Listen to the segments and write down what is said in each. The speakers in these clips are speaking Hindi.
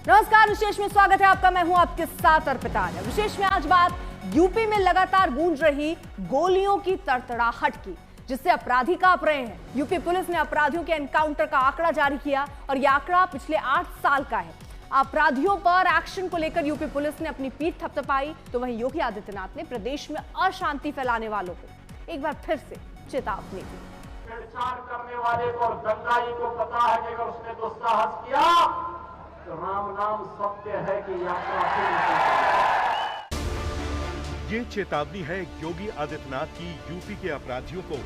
नमस्कार, विशेष में स्वागत है आपका। मैं हूं आपके साथ अर्पिता। विशेष में आज बात यूपी में लगातार गूंज रही गोलियों की तड़तड़ाहट की, जिससे अपराधी कांप रहे हैं। यूपी पुलिस ने अपराधियों के एनकाउंटर का आंकड़ा जारी किया और यह आंकड़ा पिछले 8 साल का है। अपराधियों पर एक्शन को लेकर यूपी पुलिस ने अपनी पीठ थपथपाई, तो वहीं योगी आदित्यनाथ ने प्रदेश में अशांति फैलाने वालों को एक बार फिर से चेतावनी दी। छेड़छाड़ करने वाले को और दंगाई को पता है कि अगर उसने दुस्साहस किया तो राम नाम सत्य है कि यात्रा से ये चेतावनी है योगी आदित्यनाथ की यूपी के अपराधियों को।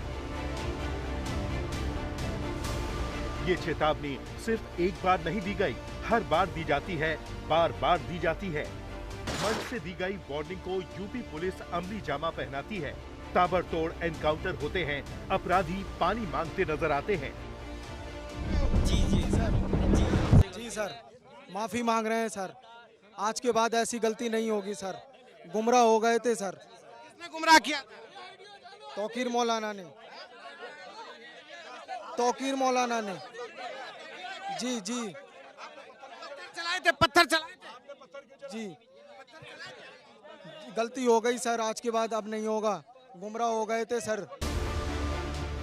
ये चेतावनी सिर्फ एक बार नहीं दी गई, हर बार दी जाती है, बार बार दी जाती है। मंच से दी गई वार्निंग को यूपी पुलिस अमली जामा पहनाती है। ताबड़तोड़ एनकाउंटर होते हैं, अपराधी पानी मांगते नजर आते हैं। जी सर, माफी मांग रहे हैं सर। आज के बाद ऐसी गलती नहीं होगी सर। गुमराह हो गए थे सर। किसने गुमराह किया? तौकीर मौलाना ने। तौकीर मौलाना ने। जी जी चलाए थे, पत्थर चलाए थे। जी, गलती हो गई सर। आज के बाद अब नहीं होगा। गुमराह हो गए थे सर।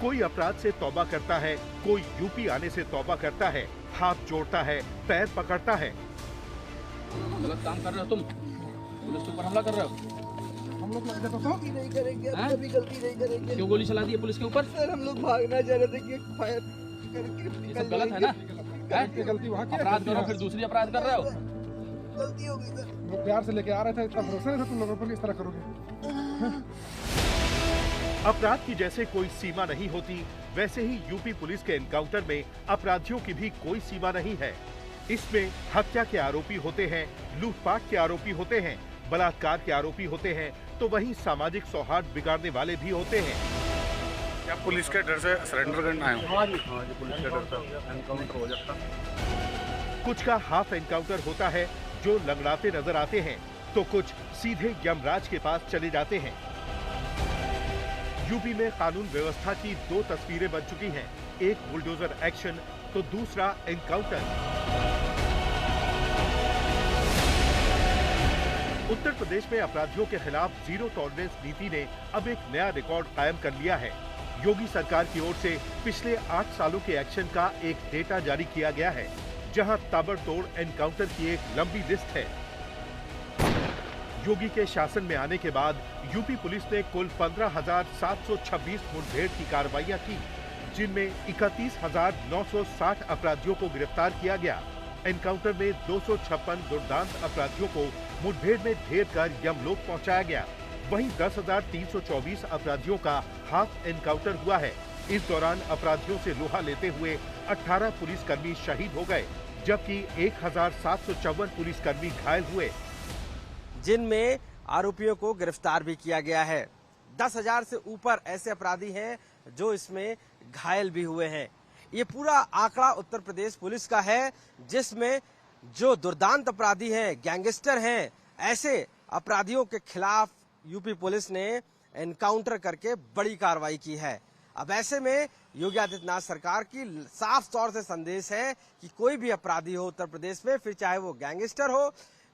कोई अपराध से तौबा करता है, कोई यूपी आने से तौबा करता है, हाथ जोड़ता है, पैर पकड़ता है। गलत काम कर रहे हो तुम, पुलिस के ऊपर हमला कर रहे हो। हम लोग नहीं करेंगे, अब कभी गलती नहीं करेंगे। क्यों गोली चला दी है पुलिस के ऊपर? सर हम लोग भागना चाह रहे थे कि फायर करके ये सब गलत है ना? गलती वहाँ की अपराध करो फिर दूसरी अपराध कर रहे हो। गलती हो गई सर। लोग प्यार से लेके आ रहे थे, इतना भरोसा नहीं था तुम लोगों पर कि इस तरह करोगे। अपराध की जैसे कोई सीमा नहीं होती, वैसे ही यूपी पुलिस के एनकाउंटर में अपराधियों की भी कोई सीमा नहीं है। इसमें हत्या के आरोपी होते हैं, लूटपाट के आरोपी होते हैं, बलात्कार के आरोपी होते हैं, तो वहीं सामाजिक सौहार्द बिगाड़ने वाले भी होते हैं। क्या पुलिस के डर से सरेंडर करना है? हाँ जी, पुलिस के डर से एनकाउंटर हो जाता। कुछ का हाफ एनकाउंटर होता है जो लंगड़ाते नजर आते हैं, तो कुछ सीधे यमराज के पास चले जाते हैं। यूपी में कानून व्यवस्था की 2 तस्वीरें बन चुकी हैं, एक बुलडोजर एक्शन तो दूसरा एनकाउंटर। उत्तर प्रदेश में अपराधियों के खिलाफ जीरो टॉलरेंस नीति ने अब एक नया रिकॉर्ड कायम कर लिया है। योगी सरकार की ओर से पिछले 8 सालों के एक्शन का एक डेटा जारी किया गया है, जहां ताबड़तोड़ एनकाउंटर की एक लंबी लिस्ट है। योगी के शासन में आने के बाद यूपी पुलिस ने कुल 15,726 मुठभेड़ की कार्रवाइयां की, जिनमें 31,960 अपराधियों को गिरफ्तार किया गया। एनकाउंटर में 256 दुर्दांत अपराधियों को मुठभेड़ में ढेर कर यमलोक पहुंचाया गया। वहीं 10,324 अपराधियों का हाफ एनकाउंटर हुआ है। इस दौरान अपराधियों से लोहा लेते हुए 18 पुलिसकर्मी शहीद हो गए, जबकि 1,754 पुलिसकर्मी घायल हुए, जिनमें आरोपियों को गिरफ्तार भी किया गया है। 10,000 से ऊपर ऐसे अपराधी हैं जो इसमें घायल भी हुए हैं। ये पूरा आंकड़ा उत्तर प्रदेश पुलिस का है, जिसमें जो दुर्दांत अपराधी हैं, गैंगस्टर हैं, ऐसे अपराधियों के खिलाफ यूपी पुलिस ने एनकाउंटर करके बड़ी कार्रवाई की है। अब ऐसे में योगी आदित्यनाथ सरकार की साफ तौर से संदेश है कि कोई भी अपराधी हो उत्तर प्रदेश में, फिर चाहे वो गैंगस्टर हो,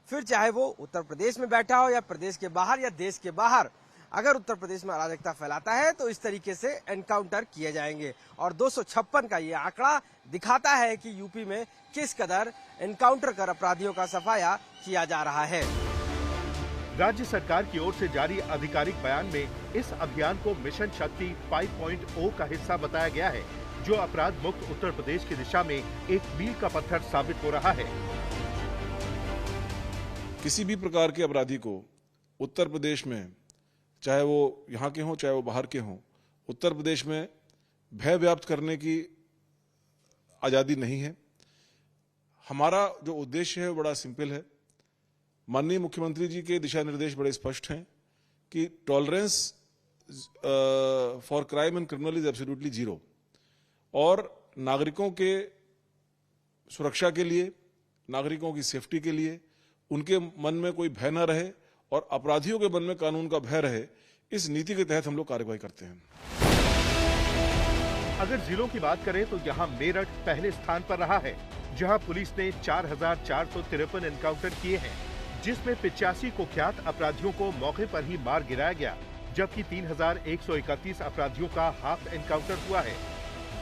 फिर चाहे वो उत्तर प्रदेश में बैठा हो या प्रदेश के बाहर या देश के बाहर, अगर उत्तर प्रदेश में अराजकता फैलाता है तो इस तरीके से एनकाउंटर किए जाएंगे। और 256 का ये आंकड़ा दिखाता है कि यूपी में किस कदर एनकाउंटर कर अपराधियों का सफाया किया जा रहा है। राज्य सरकार की ओर से जारी आधिकारिक बयान में इस अभियान को मिशन शक्ति 5.0 का हिस्सा बताया गया है, जो अपराध मुक्त उत्तर प्रदेश की दिशा में एक मील का पत्थर साबित हो रहा है। किसी भी प्रकार के अपराधी को उत्तर प्रदेश में, चाहे वो यहाँ के हों चाहे वो बाहर के हों, उत्तर प्रदेश में भय व्याप्त करने की आज़ादी नहीं है। हमारा जो उद्देश्य है वो बड़ा सिंपल है। माननीय मुख्यमंत्री जी के दिशा निर्देश बड़े स्पष्ट हैं कि tolerance for crime and criminal is absolutely zero, और नागरिकों के सुरक्षा के लिए, नागरिकों की सेफ्टी के लिए उनके मन में कोई भय न रहे और अपराधियों के मन में कानून का भय रहे, इस नीति के तहत हम लोग कार्रवाई करते हैं। अगर जिलों की बात करें तो यहाँ मेरठ पहले स्थान पर रहा है, जहाँ पुलिस ने 4,453 एनकाउंटर किए हैं, जिसमें 85 कुख्यात अपराधियों को मौके पर ही मार गिराया गया, जबकि 3,131 अपराधियों का हाफ एनकाउंटर हुआ है।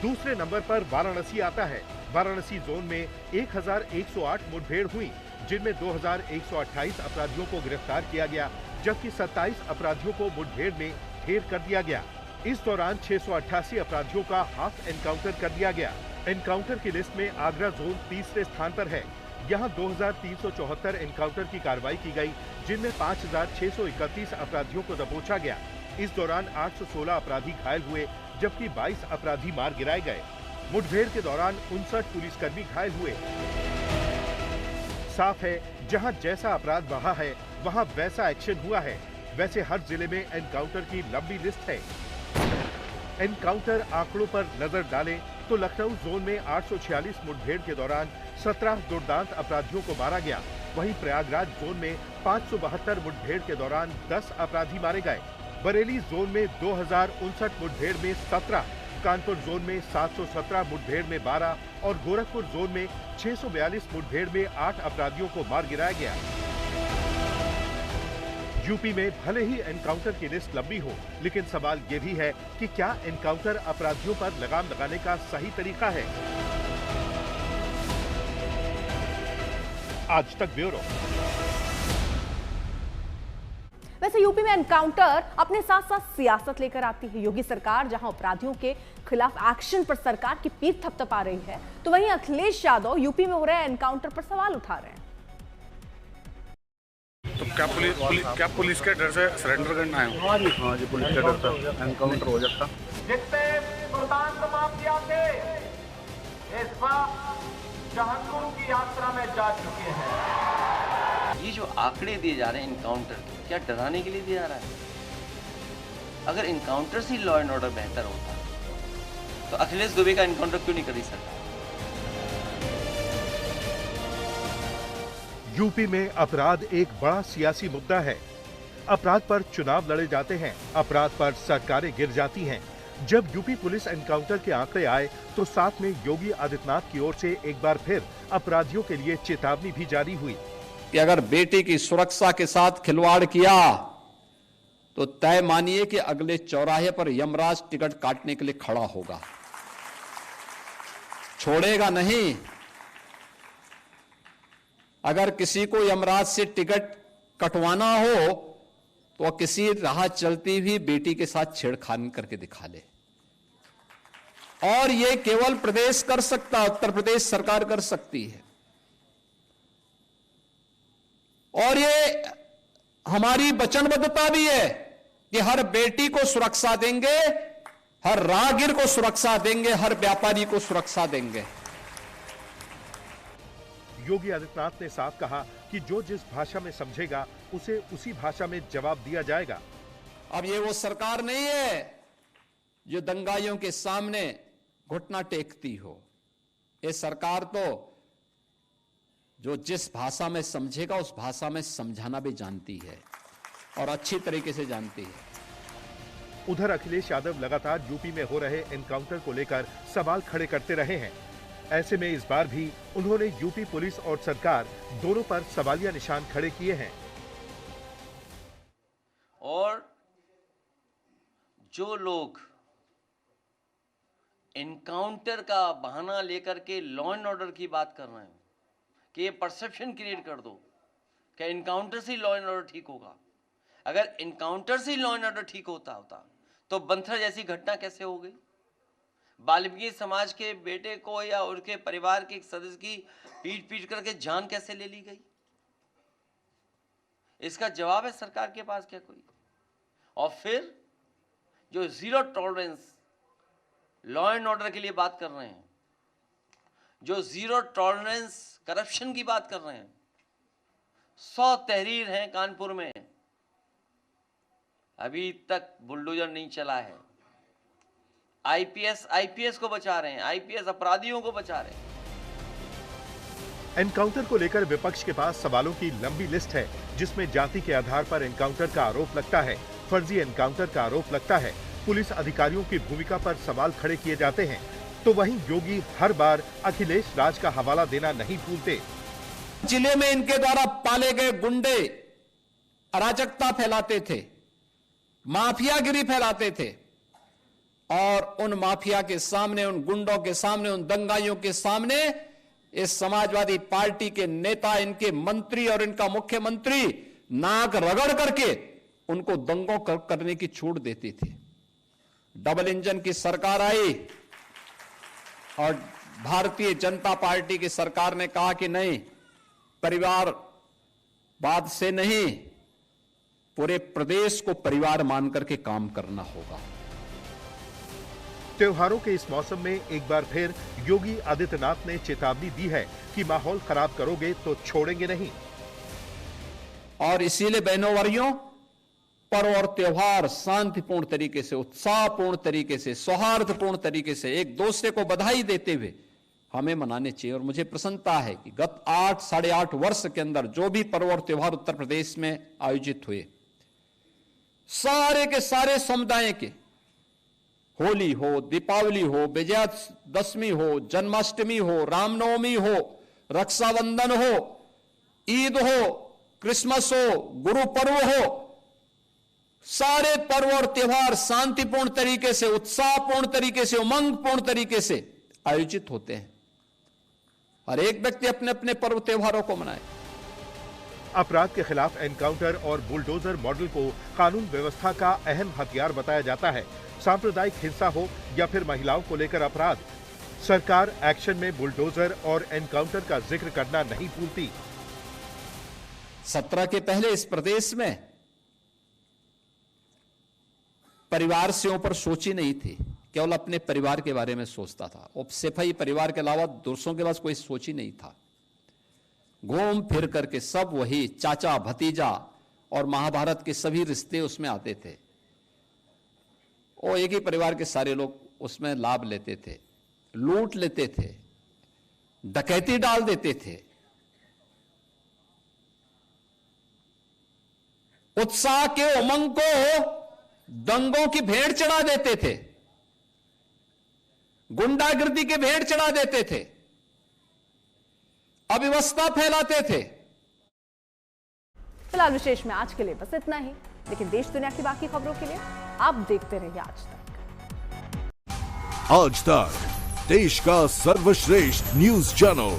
दूसरे नंबर पर वाराणसी आता है। वाराणसी जोन में 1,108 मुठभेड़ हुई, जिनमें 2,128 अपराधियों को गिरफ्तार किया गया, जबकि 27 अपराधियों को मुठभेड़ में ढेर कर दिया गया। इस दौरान 688 अपराधियों का हाफ एनकाउंटर कर दिया गया। एनकाउंटर की लिस्ट में आगरा जोन तीसरे स्थान पर है। यहाँ 2,374 एनकाउंटर की कार्रवाई की गई, जिनमें 5,631 अपराधियों को दबोचा गया। इस दौरान 816 अपराधी घायल हुए, जबकि 22 अपराधी मार गिराए गए। मुठभेड़ के दौरान 59 पुलिसकर्मी घायल हुए। साफ है, जहां जैसा अपराध बढ़ा है, वहां वैसा एक्शन हुआ है। वैसे हर जिले में एनकाउंटर की लंबी लिस्ट है। एनकाउंटर आंकड़ों पर नजर डालें तो लखनऊ जोन में 846 मुठभेड़ के दौरान 17 दुर्दांत अपराधियों को मारा गया। वहीं प्रयागराज जोन में 572 मुठभेड़ के दौरान 10 अपराधी मारे गए। बरेली जोन में 2059 मुठभेड़ में 17, कानपुर जोन में 717 मुठभेड़ में 12 और गोरखपुर जोन में 642 मुठभेड़ में 8 अपराधियों को मार गिराया गया। यूपी में भले ही एनकाउंटर की लिस्ट लंबी हो, लेकिन सवाल ये भी है कि क्या एनकाउंटर अपराधियों पर लगाम लगाने का सही तरीका है? आज तक ब्यूरो। वैसे यूपी में एनकाउंटर अपने साथ साथ सियासत लेकर आती है। योगी सरकार जहां अपराधियों के खिलाफ एक्शन पर सरकार की पीठ थपथपा रही है, तो वहीं अखिलेश यादव यूपी में हो रहे एनकाउंटर पर सवाल उठा रहे हैं। तो क्या पुलिस के डर से सरेंडर करना है? हाँ जी, पुलिस के डर से एनकाउंटर हो जाता। जितने सुल्तान माफिया थे, इस वक्त जहन्नुम की यात्रा में जा चुके हैं। ये जो आंकड़े दिए जा रहे हैं एनकाउंटर के, क्या डराने के लिए दिया जा रहा है? अगर एनकाउंटर से लॉ एंड ऑर्डर बेहतर होता तो अखिलेश दुबे का एनकाउंटर क्यों नहीं कर सकता? यूपी में अपराध एक बड़ा सियासी मुद्दा है। अपराध पर चुनाव लड़े जाते हैं, अपराध पर सरकारें गिर जाती हैं। जब यूपी पुलिस एनकाउंटर के आंकड़े आए तो साथ में योगी आदित्यनाथ की ओर से एक बार फिर अपराधियों के लिए चेतावनी भी जारी हुई कि अगर बेटी की सुरक्षा के साथ खिलवाड़ किया तो तय मानिए कि अगले चौराहे पर यमराज टिकट काटने के लिए खड़ा होगा, छोड़ेगा नहीं। अगर किसी को यमराज से टिकट कटवाना हो तो किसी राह चलती हुई बेटी के साथ छेड़खानी करके दिखा ले। और यह केवल प्रदेश कर सकता, उत्तर प्रदेश सरकार कर सकती है। और ये हमारी वचनबद्धता भी है कि हर बेटी को सुरक्षा देंगे, हर राहगीर को सुरक्षा देंगे, हर व्यापारी को सुरक्षा देंगे। योगी आदित्यनाथ ने साफ कहा कि जो जिस भाषा में समझेगा उसे उसी भाषा में जवाब दिया जाएगा। अब ये वो सरकार नहीं है जो दंगाइयों के सामने घुटना टेकती हो। ये सरकार तो जो जिस भाषा में समझेगा उस भाषा में समझाना भी जानती है और अच्छी तरीके से जानती है। उधर अखिलेश यादव लगातार यूपी में हो रहे एनकाउंटर को लेकर सवाल खड़े करते रहे हैं। ऐसे में इस बार भी उन्होंने यूपी पुलिस और सरकार दोनों पर सवालिया निशान खड़े किए हैं। और जो लोग एनकाउंटर का बहाना लेकर के लॉ एंड ऑर्डर की बात कर रहे हैं कि ये परसेप्शन क्रिएट कर दो कि एनकाउंटर से लॉ एंड ऑर्डर ठीक होगा। अगर एनकाउंटर से लॉ एंड ऑर्डर ठीक होता तो बंथर जैसी घटना कैसे हो गई? वाल्मीकि समाज के बेटे को या उनके परिवार के एक सदस्य की पीट करके जान कैसे ले ली गई? इसका जवाब है सरकार के पास क्या कोई? और फिर जो zero tolerance law and order के लिए बात कर रहे हैं, जो जीरो टॉलरेंस करप्शन की बात कर रहे हैं, 100 तहरीर हैं कानपुर में, अभी तक बुलडोजर नहीं चला है। आईपीएस को बचा रहे हैं, आईपीएस अपराधियों को बचा रहे हैं। एनकाउंटर को लेकर विपक्ष के पास सवालों की लंबी लिस्ट है, जिसमें जाति के आधार पर एनकाउंटर का आरोप लगता है, फर्जी एनकाउंटर का आरोप लगता है, पुलिस अधिकारियों की भूमिका पर सवाल खड़े किए जाते हैं, तो वहीं योगी हर बार अखिलेश राज का हवाला देना नहीं भूलते। जिले में इनके द्वारा पाले गए गुंडे अराजकता फैलाते थे, माफियागिरी फैलाते थे, और उन माफिया के सामने, उन गुंडों के सामने, उन दंगाइयों के सामने इस समाजवादी पार्टी के नेता, इनके मंत्री और इनका मुख्यमंत्री नाक रगड़ करके उनको दंगों करने की छूट देती थी। डबल इंजन की सरकार आई और भारतीय जनता पार्टी की सरकार ने कहा कि नहीं, परिवारवाद से नहीं, पूरे प्रदेश को परिवार मान करके काम करना होगा। त्योहारों के इस मौसम में एक बार फिर योगी आदित्यनाथ ने चेतावनी दी है कि माहौल खराब करोगे तो छोड़ेंगे नहीं। और इसीलिए बहनों भाइयों, पर्व और त्योहार शांतिपूर्ण तरीके से, उत्साहपूर्ण तरीके से, सौहार्दपूर्ण तरीके से, एक दूसरे को बधाई देते हुए हमें मनाने चाहिए। और मुझे प्रसन्नता है कि गत 8-8.5 वर्ष के अंदर जो भी पर्व और त्योहार उत्तर प्रदेश में आयोजित हुए, सारे के सारे समुदाय के, होली हो, दीपावली हो, विजयादशमी हो, जन्माष्टमी हो, रामनवमी हो, रक्षाबंधन हो, ईद हो, क्रिसमस हो, गुरु पर्व हो, सारे पर्व और त्योहार शांतिपूर्ण तरीके से, उत्साहपूर्ण तरीके से, उमंगपूर्ण तरीके से आयोजित होते हैं। हर एक व्यक्ति अपने अपने पर्व त्योहारों को मनाए। अपराध के खिलाफ एनकाउंटर और बुलडोजर मॉडल को कानून व्यवस्था का अहम हथियार बताया जाता है। सांप्रदायिक हिंसा हो या फिर महिलाओं को लेकर अपराध, सरकार एक्शन में बुलडोजर और एनकाउंटर का जिक्र करना नहीं भूलती। 17 के पहले इस प्रदेश में परिवार से ऊपर सोची नहीं थी, केवल अपने परिवार के बारे में सोचता था। और सिपाही परिवार के अलावा दूसरों के पास कोई सोच ही नहीं था। घूम फिर करके सब वही चाचा भतीजा और महाभारत के सभी रिश्ते उसमें आते थे। और एक ही परिवार के सारे लोग उसमें लाभ लेते थे, लूट लेते थे, डकैती डाल देते थे। उत्साह के उमंग को दंगों की भेंट चढ़ा देते थे, गुंडागर्दी के भेंट चढ़ा देते थे, अव्यवस्था फैलाते थे। फिलहाल विशेष में आज के लिए बस इतना ही, लेकिन देश दुनिया की बाकी खबरों के लिए आप देखते रहिए आज तक। आज तक, देश का सर्वश्रेष्ठ न्यूज चैनल।